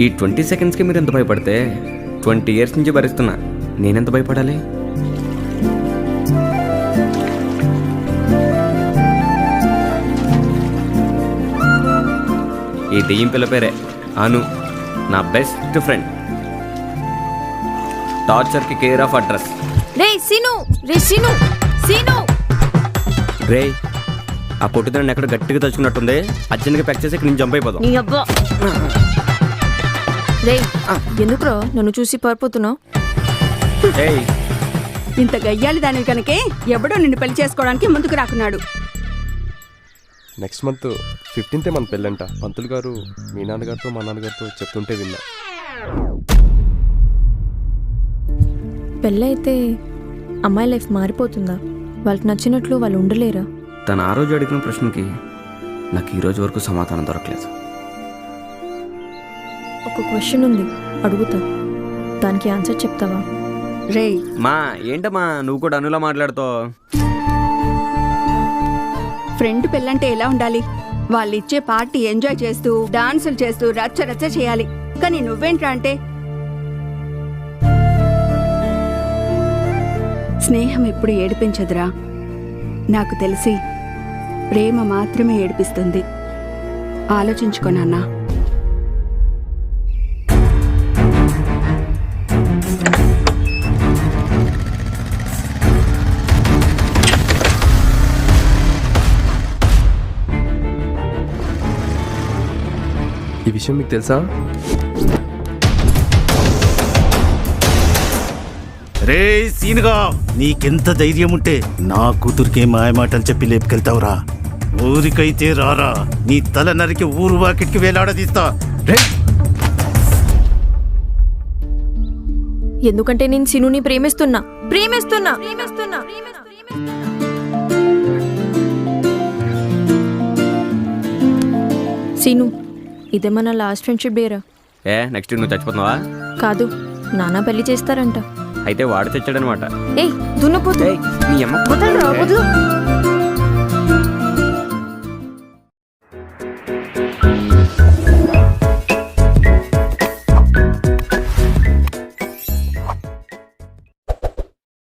ఈ 20 సెకండ్స్కి మీరు ఎంత భయపడితే 20 ఇయర్స్ నుంచి భరిస్తున్నా నేనెంత భయపడాలి? ఈ దెయ్యం పిల్ల పేరే అను, నా బెస్ట్ ఫ్రెండ్. టార్చర్కి కేర్ ఆఫ్ అడ్రస్. రే సీను, రే సీను, సీను. రే ఆ పొట్టిదాన్ని ఎక్కడ గట్టిగా తలుచుకున్నట్టుంది, అర్జెంట్గా ప్యాక్ చేసి ఇక్కడ నుంచి జంప్ అయిపోదాం. నీ అబ్బా. రే ఎందుకురా నన్ను చూసి పారిపోతున్నావు? ఏయ్ ఇంత గయ్యాలి దానివి కనుకే ఎవడో నిన్ను పెళ్లి చేసుకోవడానికి ముందుకు రాకున్నాడు. నెక్స్ట్ మంత్ 15th మన పెళ్ళంట. పంతులు గారు మీ నాన్నగారితో మా నాన్నగారితో చెప్తుంటే విన్నా. పెళ్ళైతే అమ్మాయి లైఫ్ మారిపోతుందా? వాళ్ళకి నచ్చినట్లు వాళ్ళు ఉండలేరా? తను ఆ రోజు అడిగిన ప్రశ్నకి నాకు ఈ రోజు వరకు సమాధానం దొరకలేదు. ఒక క్వశ్చన్ ఉంది, అడుగుతా, దానికి ఆన్సర్ చెప్తావా? రే మా ఏంటమ్మా నువ్వు కూడా అనులా మాట్లాడుతావు? ఫ్రెండ్ పెళ్ళంటే ఎలా ఉండాలి? వాళ్ళు ఇచ్చే పార్టీ ఎంజాయ్ చేస్తూ డాన్సులు చేస్తూ రచ్చ రచ్చ చేయాలి. కానీ నువ్వేంట్రా అంటే స్నేహం ఎప్పుడు ఏడిపించదురా. నాకు తెలిసి ప్రేమ మాత్రమే ఏడిపిస్తుంది. ఆలోచించుకో నాన్నా. ఈ విషయం మీకు తెలుసా? రే సీనుగా, నీకెంత ధైర్యం ఉంటే నా కూతురికే మాయమాటలు చెప్పి లేపుకెళ్తావురా? ఊరికైతే రారా, నీ తల నరికి ఊరు వాకిటికి వేలాడదీస్తా. రే ఎందుకంటే నేను సీనుని ప్రేమిస్తున్నా ప్రేమిస్తున్నా ప్రేమిస్తున్నా. సీను, ఇదే మన లాస్ట్ ఫ్రెండ్షిప్ డేరా? నెక్స్ట్ నువ్వు చచ్చిపోతున్నావా? కాదు, నాన్న పెళ్లి చేస్తారంట. అయితే వాడు తెచ్చాడనమాట. ఏయ్ దున్నపోతు, నీ అమ్మ వదలరా, వదలు.